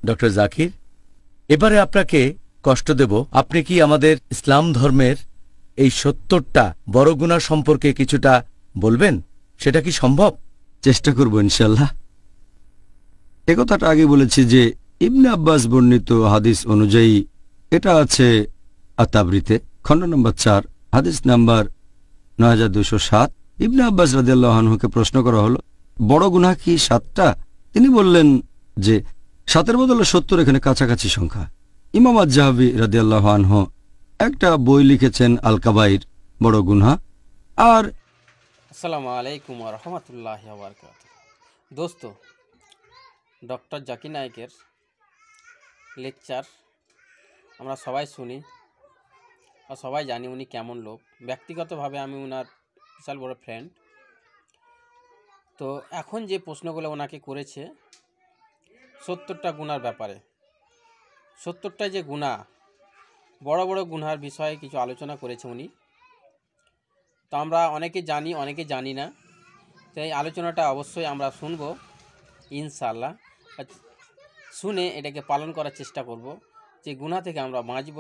Doctor Zakir, এবারে আপনাকে কষ্ট দেব। আপনি কি আমাদের ইসলাম ধর্মের এই ৭০টা বড় গুনাহ সম্পর্কে কিছুটা বলবেন? সেটা কি সম্ভব? চেষ্টা করব ইনশাআল্লাহ। একথাটা আগে বলেছি যে ইবনে আব্বাস বর্ণিত হাদিস অনুযায়ী এটা আছে আত-তাবরিতে খণ্ড নম্বর ৪ হাদিস নাম্বার ৯২০৭। ইবনে আব্বাস রাদিয়াল্লাহু আনহুকে প্রশ্ন করা হলো, বড় গুনাহ কি ৭টা? তিনি বললেন যে ৭-এর বদলে ৭০ এখানে কাছাকাছি সংখ্যা। ইমাম আয-যাহাবী রাদিয়াল্লাহু আনহু একটা বই লিখেছেন আল কাবাইর, বড় গুনাহ। আর আসসালামু আলাইকুম ওয়া রাহমাতুল্লাহি ওয়া বারাকাতুহু। দোস্ত, ডক্টর জাকির নায়েকের লেকচার আমরা সবাই শুনি আর সবাই জানি উনি কেমন লোক। ব্যক্তিগতভাবে আমি ওনার বিশাল বড় ফ্রেন্ড। তো এখন যে প্রশ্নগুলো ওনাকে করেছে ৭০টা গুনার ব্যাপারে, ৭০টা যে গুনাহ, বড় বড় গুনার বিষয়ে কিছু আলোচনা করেছে উনি। তো আমরা অনেকে জানি, অনেকে জানি না। তো এই আলোচনাটা অবশ্যই আমরা শুনবো ইনশাআল্লাহ। শুনে এটাকে পালন করার চেষ্টা করব, যে গুনাহ থেকে আমরা বাঁচব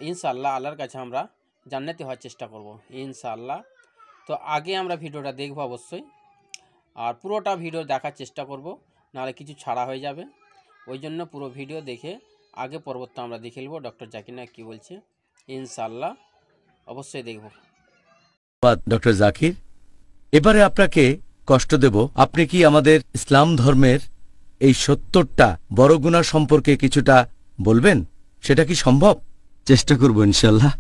ইনশাআল্লাহ। আল্লাহর কাছে আমরা জান্নাতি হওয়ার চেষ্টা করব ইনশাআল্লাহ। তো আগে আমরা ভিডিওটা দেখব অবশ্যই, আর পুরোটা ভিডিও দেখার চেষ্টা করব, নাহলে কিছু ছাড়া হয়ে যাবে। ওই জন্য পুরো ভিডিও দেখে আগে পরবর্তী আমরা দেখে নেব ডক্টর জাকির নায়েক কী বলছে ইনশাআল্লাহ। অবশ্যই দেখব। ডক্টর জাকির, এবারে আপনাকে কষ্ট দেব। আপনি কি আমাদের ইসলাম ধর্মের এই ৭০টা বড় গুনাহ সম্পর্কে কিছুটা বলবেন? সেটা কি সম্ভব? চেষ্টা করব ইনশাআল্লাহ।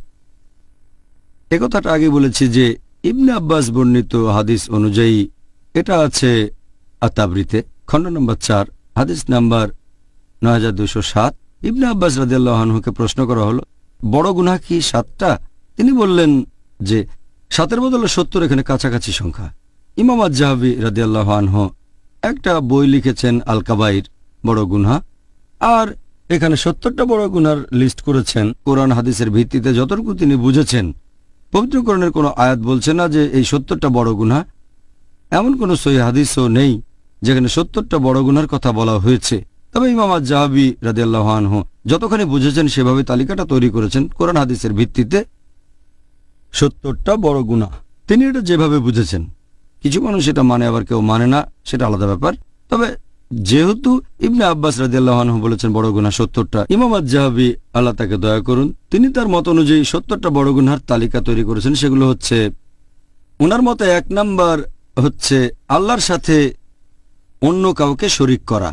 একথাটা আগে বলেছি যে ইবনে আব্বাস বর্ণিত হাদিস অনুযায়ী এটা আছে আত-তাবরিতে খণ্ড নম্বর ৪ হাদিস নাম্বার ৯২০৭। ইবনে আব্বাস রাদিয়াল্লাহু আনহুকে প্রশ্ন করা হলো, বড় গুনাহ কি ৭টা? তিনি বললেন যে ৭-এর বদলে ৭০ এখানে কাছাকাছি সংখ্যা। ইমাম আয-যাহাবী রাদিয়াল্লাহু আনহু একটা বই লিখেছেন আল কাবাইর, বড় গুনাহ। আর এখানে ৭০টা বড় গুনার লিস্ট করেছেন কোরআন হাদিসের ভিত্তিতে যতটুকু তিনি বুঝেছেন। পবিত্র কোরআনের কোনো আয়াত বলছে না যে এই ৭০টা বড় গুনাহ। এমন কোনো সহিহ হাদিসও নেই যেখানে ৭০টা বড় গুনার কথা বলা হয়েছে। তবে ইমাম আয-যাহাবী রাদিয়াল্লাহু আনহু যতখানি বুঝেছেন সেভাবে তালিকাটা তৈরি করেছেন কোরআন হাদিসের ভিত্তিতে ৭০টা বড় গুনাহ। তিনি এটা যেভাবে বুঝেছেন, কিছু মানুষ এটা মানে, আবার কেউ মানে না, সেটা আলাদা ব্যাপার। তবে যেহেতু ইবনে আব্বাস রাদিয়াল্লাহু আনহু বলেছেন বড় গুনাহ ৭০টা, ইমাম আয-যাহাবী আল্লাহ তাকে দয়া করুন, তিনি তার মত অনুযায়ী ৭০টা বড় গুনাহর তালিকা তৈরি করেছেন। সেগুলো হচ্ছে, ওনার মতে ১ নাম্বার হচ্ছে আল্লাহর সাথে অন্য কাউকে শরীক করা,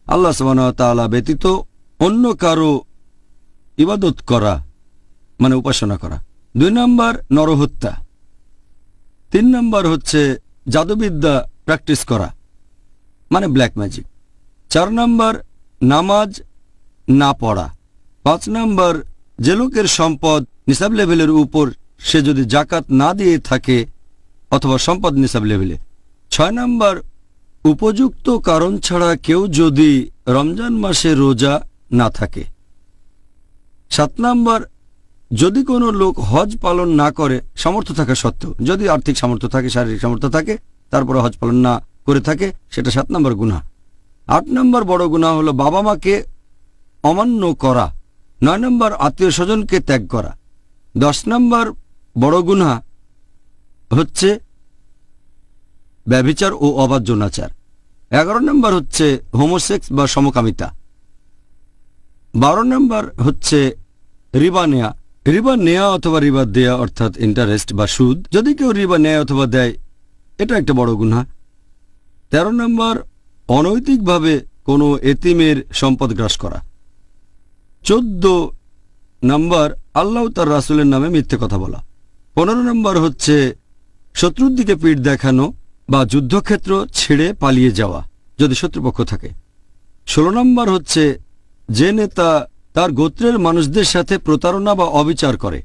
আল্লাহ সুবহানাহু ওয়া তাআলা ব্যতীত অন্য কারো ইবাদত করা, মানে উপাসনা করা। ২ নাম্বার নরহত্যা। ৩ নাম্বার হচ্ছে জাদুবিদ্যা প্র্যাকটিস করা, মানে ব্ল্যাক ম্যাজিক। ৪ নাম্বার নামাজ না পড়া। ৫ নাম্বার যে লোকের সম্পদ নিসাব লেভেলের উপর, সে যদি জাকাত না দিয়ে থাকে অথবা সম্পদ নিসাব লেভেলে। ৬ নাম্বার উপযুক্ত কারণ ছাড়া কেউ যদি রমজান মাসে রোজা না থাকে। ৭ নাম্বার যদি কোনো লোক হজ পালন না করে সামর্থ্য থাকা সত্ত্বেও, যদি আর্থিক সামর্থ্য থাকে, শারীরিক সামর্থ্য থাকে, তারপরে হজ পালন না করে থাকে, সেটা ৭ নম্বর গুনাহ। ৮ নম্বর বড় গুনাহ হলো বাবা মাকে অমান্য করা। ৯ নম্বর আত্মীয় স্বজনকে ত্যাগ করা। ১০ নম্বর বড় গুনাহ হচ্ছে ব্যভিচার ও অবাধ্য নাচার। ১১ নম্বর হচ্ছে হোমোসেক্স বা সমকামিতা। ১২ নম্বর হচ্ছে রিবা নেয়া। রিবা নেয়া অথবা রিবা দেয়া অর্থাৎ ইন্টারেস্ট বা সুদ। যদি কেউ রিবা নেয় অথবা দেয়, এটা একটা বড় গুনাহ। ১৩ নম্বর অনৈতিকভাবে কোনো এতিমের সম্পদ গ্রাস করা। ১৪ নম্বর আল্লাহ তার রাসূলের নামে মিথ্যে কথা বলা। ১৫ নম্বর হচ্ছে শত্রুর দিকে পিঠ দেখানো বা যুদ্ধক্ষেত্র ছেড়ে পালিয়ে যাওয়া যদি শত্রুপক্ষ থাকে। ১৬ নম্বর হচ্ছে যে নেতা তার গোত্রের মানুষদের সাথে প্রতারণা বা অবিচার করে।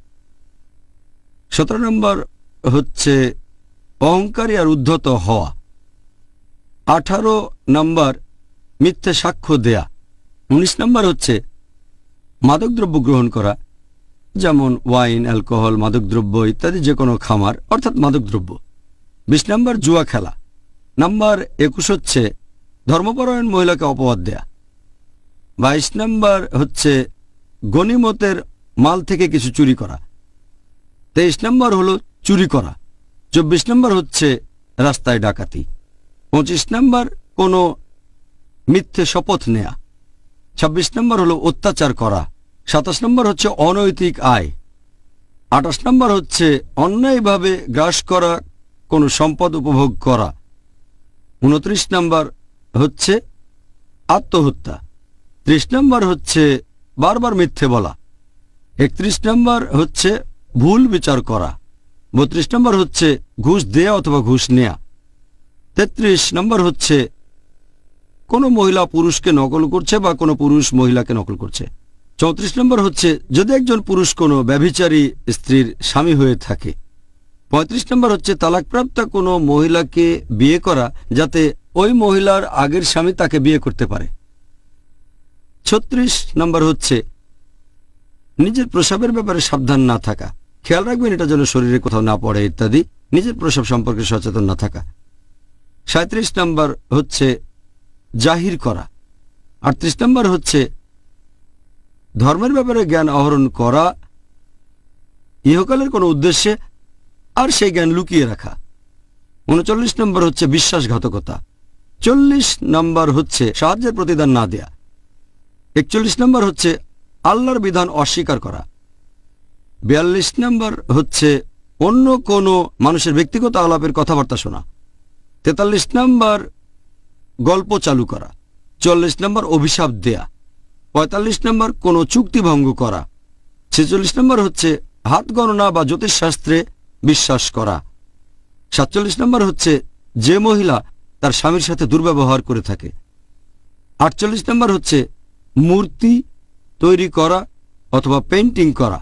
১৭ নম্বর হচ্ছে অহংকারী আর উদ্ধত হওয়া। ১৮ নম্বর মিথ্যে সাক্ষ্য দেয়া। ১৯ নম্বর হচ্ছে মাদকদ্রব্য গ্রহণ করা, যেমন ওয়াইন, অ্যালকোহল, মাদকদ্রব্য ইত্যাদি যে কোনো খামার অর্থাৎ মাদকদ্রব্য। ২০ নম্বর জুয়া খেলা। নাম্বার ২১ হচ্ছে ধর্মপরায়ণ মহিলাকে অপবাদ দেয়া। 22 নম্বর হচ্ছে গনিমতের মাল থেকে কিছু চুরি করা। 23 নম্বর হলো চুরি করা। 24 নম্বর হচ্ছে রাস্তায় ডাকাতি। 25 নম্বর কোনো মিথ্যে শপথ নেয়া। 26 নম্বর হলো অত্যাচার করা। 27 নম্বর হচ্ছে অনৈতিক আয়। 28 নম্বর হচ্ছে অন্যায়ভাবে গ্রাস করা, কোনো সম্পদ উপভোগ করা। 29 নম্বর হচ্ছে আত্মহত্যা। 30 নম্বর হচ্ছে বারবার মিথ্যে বলা। 31 নম্বর হচ্ছে ভুল বিচার করা। 32 নম্বর হচ্ছে ঘুষ দেয়া অথবা ঘুষ নেয়া। 33 নম্বর হচ্ছে কোনো মহিলা পুরুষকে নকল করছে বা কোনো পুরুষ মহিলাকে নকল করছে। 34 নম্বর হচ্ছে যদি একজন পুরুষ কোনো ব্যভিচারী স্ত্রীর স্বামী হয়ে থাকে। 35 নম্বর হচ্ছে তালাকপ্রাপ্ত কোনো মহিলাকে বিয়ে করা যাতে ওই মহিলার আগের স্বামী তাকে বিয়ে করতে পারে। 36 নম্বর হচ্ছে নিজের প্রস্রাবের ব্যাপারে সাবধান না থাকা, খেয়াল রাখবেন এটা যেন শরীরে কোথাও না পড়ে ইত্যাদি, নিজের প্রস্রাব সম্পর্কে সচেতন না থাকা। 37 নম্বর হচ্ছে জাহির করা। 38 নম্বর হচ্ছে ধর্মের ব্যাপারে জ্ঞান আহরণ করা ইহকালের কোনো উদ্দেশ্যে আর সেই জ্ঞান লুকিয়ে রাখা। 39 নম্বর হচ্ছে বিশ্বাসঘাতকতা। 40 নম্বর হচ্ছে সাহায্যের প্রতিদান না দেয়া। 41 নম্বর হচ্ছে আল্লাহর বিধান অস্বীকার করা। 42 নম্বর হচ্ছে অন্য কোনো মানুষের ব্যক্তিগত আলাপের কথাবার্তা শোনা। 43 নম্বর গল্প চালু করা। 44 নম্বর অভিশাপ দেয়া। 45 নম্বর কোনো চুক্তি ভঙ্গ করা। 46 নম্বর হচ্ছে হাত গণনা বা জ্যোতিষশাস্ত্রে বিশ্বাস করা। 47 নম্বর হচ্ছে যে মহিলা তার স্বামীর সাথে দুর্ব্যবহার করে থাকে। 48 নম্বর হচ্ছে মূর্তি তৈরি করা অথবা পেইন্টিং করা।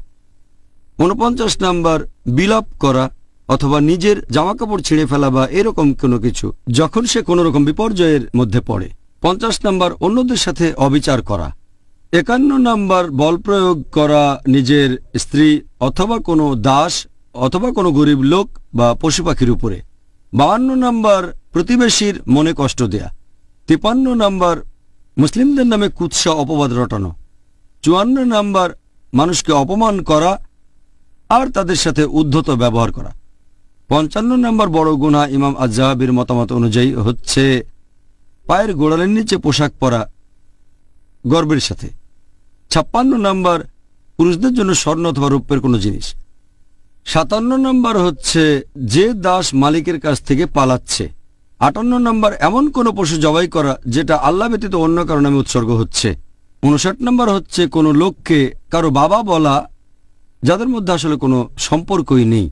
49 নম্বর বিলাপ করা অথবা নিজের জামাকাপড় ছিঁড়ে ফেলা বা এরকম কোনো কিছু যখন সে কোনো রকম বিপর্যয়ের মধ্যে পড়ে। 50 নম্বর অন্যদের সাথে অবিচার করা। 51 নম্বর বল প্রয়োগ করা নিজের স্ত্রী অথবা কোনো দাস অথবা কোনো গরিব লোক বা পশু পাখির উপরে। 52 নম্বর প্রতিবেশীর মনে কষ্ট দেয়া। 53 নম্বর মুসলিমদের নামে কুৎসা অপবাদ রটানো। 54 নম্বর মানুষকে অপমান করা আর তাদের সাথে উদ্ধত ব্যবহার করা। 55 নম্বর বড় গুনাহ ইমাম আজ-যাহাবির মতামত অনুযায়ী হচ্ছে পায়ের গোড়ালির নিচে পোশাক পরা গর্বের সাথে। 56 নম্বর পুরুষদের জন্য স্বর্ণ অথবা রৌপ্যের কোনো জিনিস। 57 নম্বর হচ্ছে যে দাস মালিকের কাছ থেকে পালাচ্ছে। 58 নম্বর এমন কোনো পশু জবাই করা যেটা আল্লাহ ব্যতীত অন্য কারো নামে উৎসর্গ হচ্ছে। 59 নম্বর হচ্ছে কোনো লোককে কারো বাবা বলা যাদের মধ্যে আসলে কোনো সম্পর্কই নেই,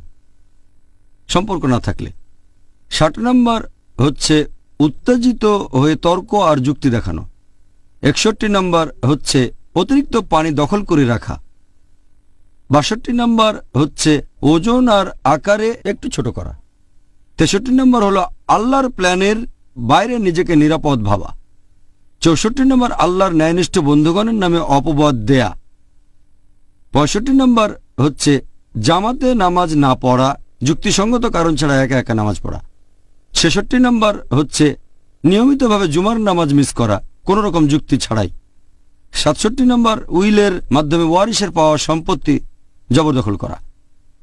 সম্পর্ক না থাকলে। 60 নম্বর হচ্ছে উত্তেজিত হয়ে তর্ক আর যুক্তি দেখানো। 61 নম্বর হচ্ছে অতিরিক্ত পানি দখল করে রাখা। 62 নম্বর হচ্ছে ওজন আর আকারে একটু ছোট করা। 63 নম্বর হলো আল্লাহর প্ল্যানের বাইরে নিজেকে নিরাপদ ভাবা। 64 নম্বর আল্লাহর ন্যায়নিষ্ঠ বন্ধুগণের নামে অপবাদ দেয়া। 65 নম্বর হচ্ছে জামাতে নামাজ না পড়া, যুক্তিসঙ্গত কারণ ছাড়া একা একা নামাজ পড়া। 66 নম্বর হচ্ছে নিয়মিতভাবে জুমার নামাজ মিস করা কোনো রকম যুক্তি ছাড়াই। 67 নম্বর উইলের মাধ্যমে ওয়ারিসের পাওয়া সম্পত্তি জবরদখল করা।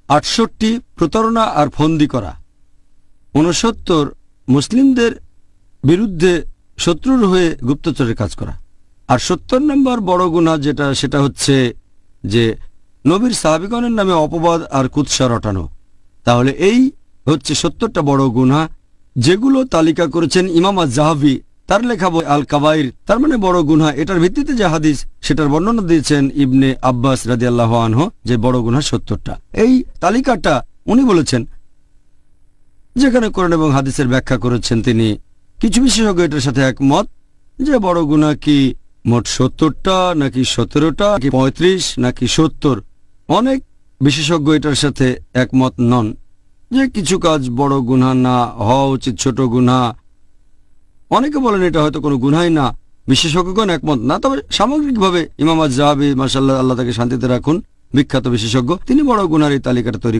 68 প্রতারণা আর ফন্দি করা। 69 মুসলিমদের বিরুদ্ধে শত্রুর হয়ে গুপ্তচরের কাজ করা। আর 70 নম্বর বড় গুনাহ সেটা হচ্ছে যে নবীর সাহাবীগণের নামে অপবাদ আর কুৎসা রটানো। তাহলে এই হচ্ছে 70টা বড় গুনাহ যেগুলো তালিকা করেছেন ইমাম আজ-যাহাবি তার লেখা বই আল কাবাইর, তার মানে বড় গুনাহ। এটার ভিত্তিতে যে হাদিস সেটার বর্ণনা দিয়েছেন ইবনে আব্বাস রাদিয়াল্লাহু আনহু যে বড় গুনাহ 70টা। এই তালিকাটা উনি বলেছেন, যেখানে কোরআন এবং হাদিসের ব্যাখ্যা করেছেন তিনি। কিছু বিশেষজ্ঞ এটার সাথে একমত যে বড় গুনাহ কি মোট 70টা নাকি 17টা নাকি 35 নাকি 70। অনেক বিশেষজ্ঞ এটার সাথে একমত নন যে কিছু কাজ বড় গুনাহ না হওয়া উচিত, ছোট গুনাহ। অনেকে বলেন এটা হয়তো কোনো গুনাহই না, বিশেষজ্ঞগণ একমত না। তবে সামগ্রিকভাবে ইমাম আজ-যাহাবি মাশাআল্লাহ, আল্লাহ তাকে শান্তিতে রাখুন, বিখ্যাত বিশেষজ্ঞ, তিনি বড় গুনাহের এই তালিকাটা তৈরি